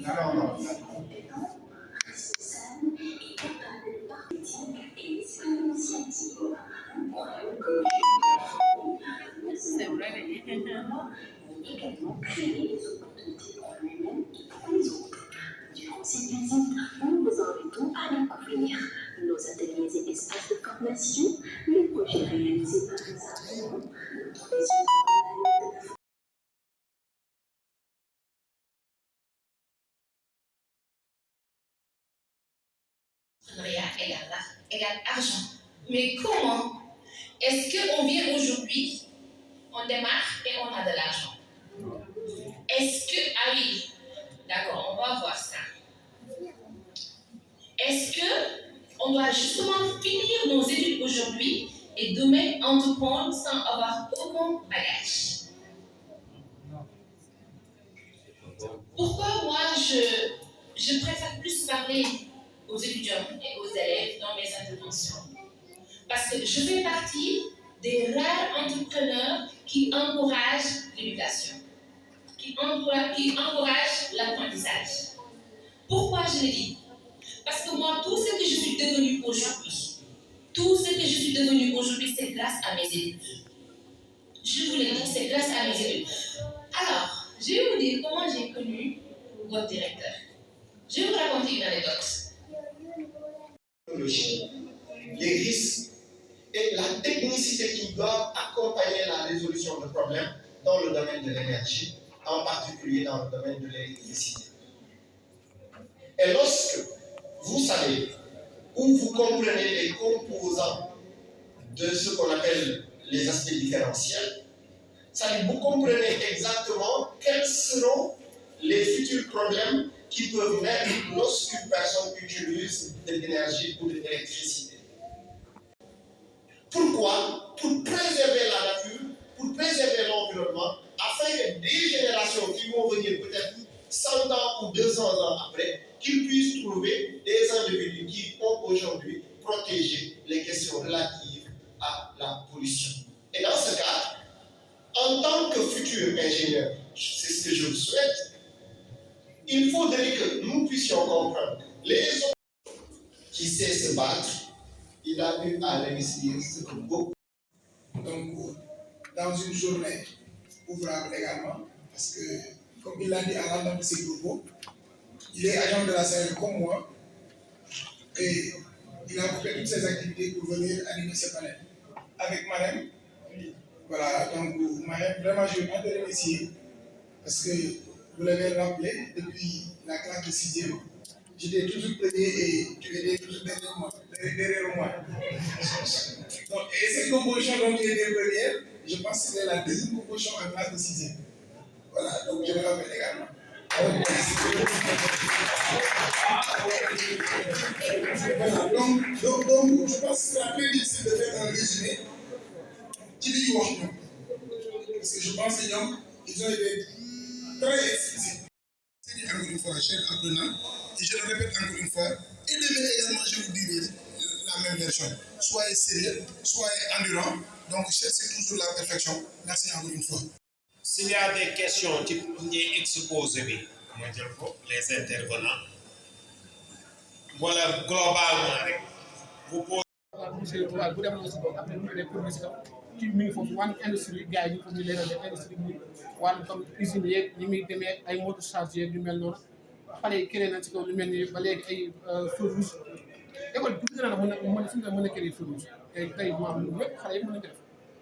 Non, non. C'est vrai. Également créer des opportunités pour lui-même et pour les autres. Durant cette visite, nous vous invitons à découvrir nos ateliers et espaces de formation, les projets réalisés par les apprenants, notre vision de égale argent. Mais comment est-ce qu'on vient aujourd'hui, on démarre et on a de l'argent? Est-ce que, ah oui, d'accord, on va voir ça. Est-ce qu'on doit justement finir nos études aujourd'hui et demain entreprendre sans avoir aucun bagage? Pourquoi moi je préfère plus parler aux étudiants et aux élèves dans mes interventions? Parce que je fais partie des rares entrepreneurs qui encouragent l'éducation, qui encouragent l'apprentissage. Pourquoi je le dis? Parce que moi, tout ce que je suis devenue aujourd'hui, c'est grâce à mes études. Je vous le dis, c'est grâce à mes études. Alors, je vais vous dire comment j'ai connu votre directeur. Je vais vous raconter une anecdote. Les risques et la technicité qui doivent accompagner la résolution de problèmes dans le domaine de l'énergie, en particulier dans le domaine de l'électricité. Et lorsque vous savez ou vous comprenez les composants de ce qu'on appelle les aspects différentiels, vous comprenez exactement quels seront les futurs problèmes qui peuvent naître lorsqu'une personne utilise de l'énergie ou de l'électricité. Pourquoi? Pour préserver la nature, pour préserver l'environnement, afin que des générations qui vont venir peut-être 100 ans ou 200 ans après, qu'ils puissent trouver des individus qui ont aujourd'hui protégé les questions relatives à la pollution. Et dans ce cas, en tant que futur ingénieur, c'est ce que je vous souhaite, il faudrait que nous puissions comprendre les autres qui sait se battre, il a eu à réussir ce que beaucoup. Donc, dans une journée ouvrable également, parce que, comme il l'a dit à l'entame de ses propos, il est agent de la Sahel comme moi, et il a coupé toutes ses activités pour venir animer ce panel. Avec Marem, voilà, donc Marem, vraiment je veux pas te remercier, parce que vous l'avez rappelé, depuis la classe de 6e, j'étais toujours premier et tu étais toujours derrière moi. Donc, et cette composition dont tu étais première, je pense que c'était la deuxième composition en classe de 6e. Voilà, donc je le rappelle également. Voilà, donc je pense que c'est un peu difficile de faire un résumé. Qui dit wax ñoom parce que je pense que ñoom ils ont été très explicites. C'est encore une fois, chers apprenants, et je le répète encore une fois, et demain également je vous dirai la même version. Soyez sérieux, soyez endurants, donc cherchez toujours la perfection. Merci encore une fois. S'il y a des questions qui sont exposées, les intervenants, voilà, globalement, vous posez. monsieur Touba bu demoon aussi boobu après ñu ne publicité ci mi ngi foofu wàllu industrie gars yi ñu ko ñu leeral industrie bi wàllu comme usine yeeg ñi muy demee ay moto charge yeeg yu mel noonu xale yi créé nañ ci kaw lu mel ni ba léegi ay feu rouge école bi gën a mën fi nga mën a créé feu rouge tey maam lu lépp xale yi mën nañ ko def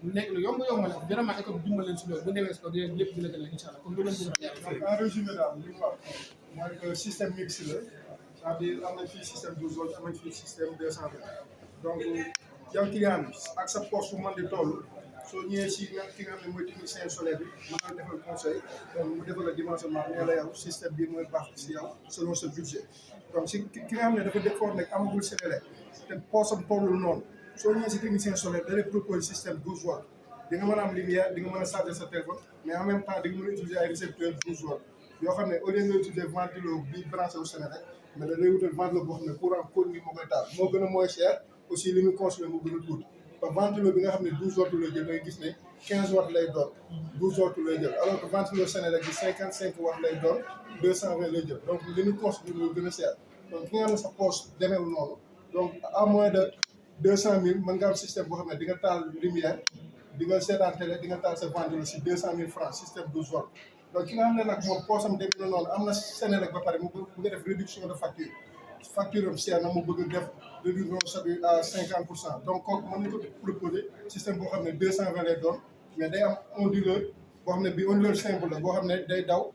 mu nekk lu yomb la vraiment école bi dimbal leen si loolu bu demee si kaw lépp dina gën a incha allah comme loolu lañ bëgg a leer. En résumé daal li mu wax mooy que système mixte la c'est-à-dire am nañ fii système 12 volts am nañ fii système 220 donc yow client bi ak sa poche bu mën di toll soo ñëwee si ki nga xam ne mooy technicien solaire bi mën na defal conseil mu defal la dimensionnement nee la yow système bi mooy baax si yow selon sa budget donc si ki nga xam ne dafa defoon nag amagul Sénélec te poche am tollul noonu soo ñëwee si technicien solaire da lay propose système 12 volts di nga mën a am lumière di nga mën a charger sa téléphone mais en même temps di nga mën a utiliser ay récepteurs 12 volts yoo xam ne au lieu nga utiliser ventilo bi branché au Sénélec mais da lay wutal ventilo boo xam ne courant continu moo koy taal moo gën a moins cher aussi li muy consommé moo gën a tuuti ba ventilo bi nga xam ne 12 volts la jël ngay gis ne 15 watts lay doon 12 volts lay jël alors que ventilo Senelec bi 55 watts lay doon 220 lay jël donc li ñu considéré lu gën a seer donc ki nga xam ne sa poche demeewul noonu donc à moins de 200 000 mën nga am système boo xam ne di nga taal lumière di nga seetaan télé di nga taal sa ventilo si 200 000 francs système 12 volts donc ki nga xam ne nag moom poche am demee na noonu am na Senelec ba pare mu bëgg a def réduction de facture am seer na mu bëgg def réduction à 50%. Donc kooku mën nañu ko proposer système boo xam ne 220 lay doon mais day am onduleur boo xam ne bii onduleur simple la boo xam ne day daw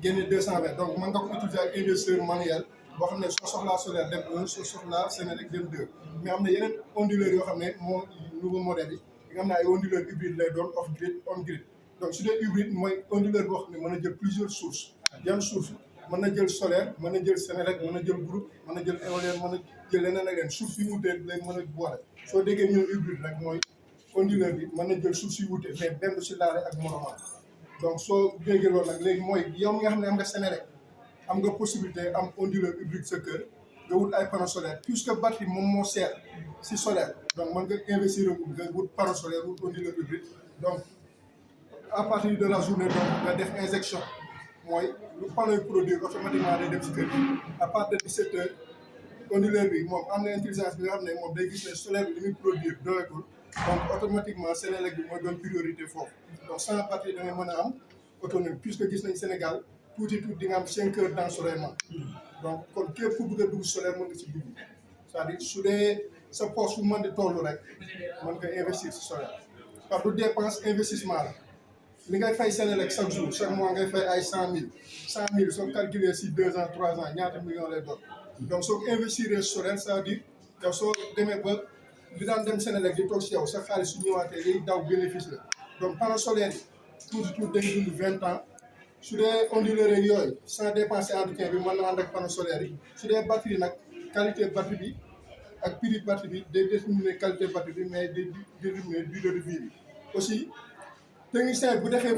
génne 220 donc mën nga ko utiliser ak investisseur manuel boo xam ne soo soxlaa solaire dem 1 soo soxlaa Senelec dem 2 mais am na yeneen onduleurs yoo xam ne moo nouveau modèle yi nga xam ne ay onduleur hybride lay doon off grid on grid donc su dee hybride mooy onduleur boo xam ne mën a jël plusieurs sources yan sources mën na jël solaire mën na jël Senelec mën na jël groupe mën na jël éolien mën na jël leneen ak leen suuf si wutee lay mën a boole soo déggee ñëw hybride rek mooy onduleur bi mën na jël suuf si wutee mais benn si laale ak moromam donc soo déggee loolu nag léegi mooy yow mi nga xam ne am nga Senelec am nga possibilité am onduleur hybride sa kër nga wut ay panneau solaire puisque batterie moom moo seer si solaire donc mën nga investir nga wut panneau solaire wut onduleur hybride donc à partir de la journée donc nga def injection mooy lu panneau yi produire automatiquement day dem si kër gi à partir de 17 heures onduleur bi moom am na intelligence bi nga xam ne moom day gis ne solaire bi li muy produire doyekul donc automatiquement Senelec bi mooy doon priorité foofu donc sans batterie da ngay mën a am autonomie puisque gis nañ Sénégal tuuti di nga am 5 heures d'ensoleillement donc kon képp ku bëgg a dugg solaire mën nga si dugg c'est-à-dire su dee sa poche fu mën di toll rek mën nga investir si solaire parce que dépense investissement la li ngay fay Senelec chaque jour chaque mois ngay fay ay 100 000 soo calculer si 2 ans 3 ans ñaata millions lay doon donc soo investir solaire ça veut dire yow soo demee ba di daan dem Senelec di toog si yow sa xaalis su ñëwaatee day daw bénéfice la donc panneau solaire yi tuuti day dund 20 ans su dee onduleur yooyu sans dépenser entretien bi mën na ànd ak panneau solaire yi su dee batterie nag qualité batterie bi ak prix batterie bi day déterminer qualité batterie bi mais day déterminer durée de vie bi aussi technicien bu defee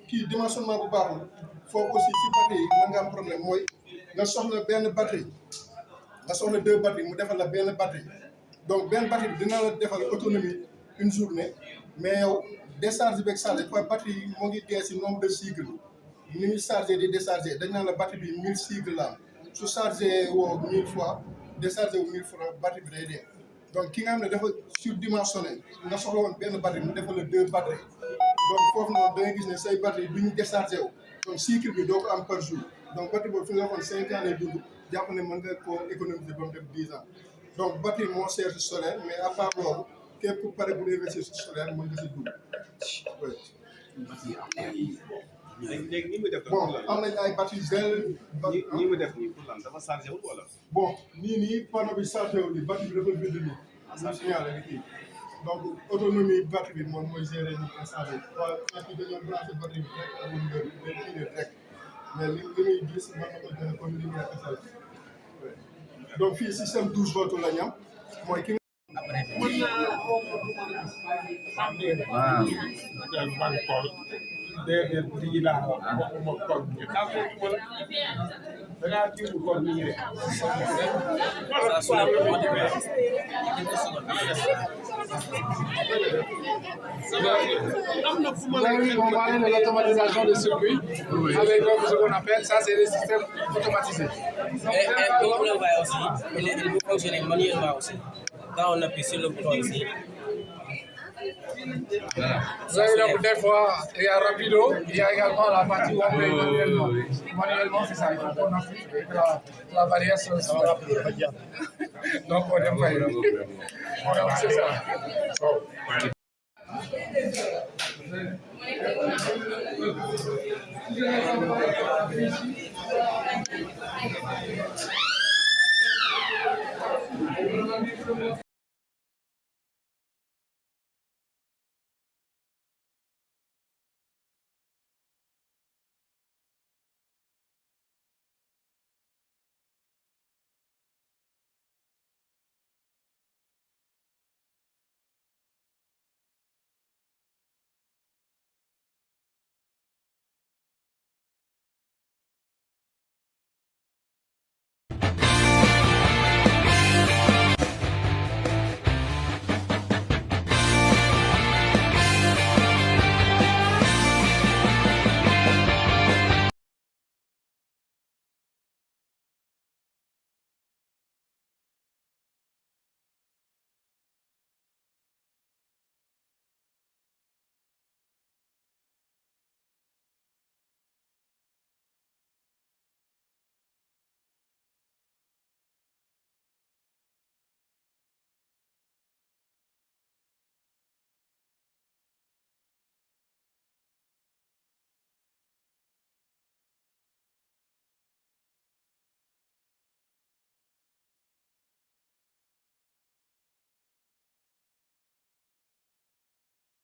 kii dimensionnement bu baaxul foofu aussi si batterie yi mën nga am problème mooy nga soxla benn batterie nga soxla 2 batteries mu defal la benn batterie donc benn batterie bi dina la defal autonomie une journée mais yow décharge beeg chargé quoi batterie yi moo ngi dee si nombre de cycles ni muy chargé di déchargé dañ naan la batterie bi 1000 cycles la su chargé woo 1000 fois déchargé wu 1000 fois batterie bi day dee donc ki nga xam ne dafa surdimensionné nga soxla woon benn batterie mu defal la 2 batteries donc foofu noonu da ngay gis ne say batterie du ñu déchargé wu donc cycle bi doo ko am par jour donc batterie boobu fi nga waxoon 5 ans lay dund jàpp ne mën nga koo économiser ba mu dem 10 ans donc batterie moo cher si solaire mais à part loolu képp ku pare pour investir si solaire mën nga si dugg léegi ni mu def bon am nañ ay batterie gel ni mu def nii pour lan dafa chargé wul wala bon nii panneau bi chargé wu nii batterie bi dafa bind nii mu signalé ni kii donc autonomie batterie bi moom mooy gérer ni instant bi waa fekk dañoo branché batterie bi rek amul ndër day kii rek mais li muy gis mën na ko joxe comme li muy asal donc fii système 12 volts la ñu am mooy ki déedéet lii laa wax waxuma kon bi dangaa jiwu kon nii rek. On parlait de l'automatisation des circuits avec ce qu'on appelle, ça c'est les systèmes automatisés. Et comme vous le voyez aussi, il peut fonctionner manuellement aussi. Quand on appuie sur le bouton ici, vous avez donc des fois, il y a rapido, il y a également la partie où on peut manuellement. Manuellement, c'est ça, il faut qu'on appuie et que la barrière soit rapido. Donc on est pas. Donc c'est ça.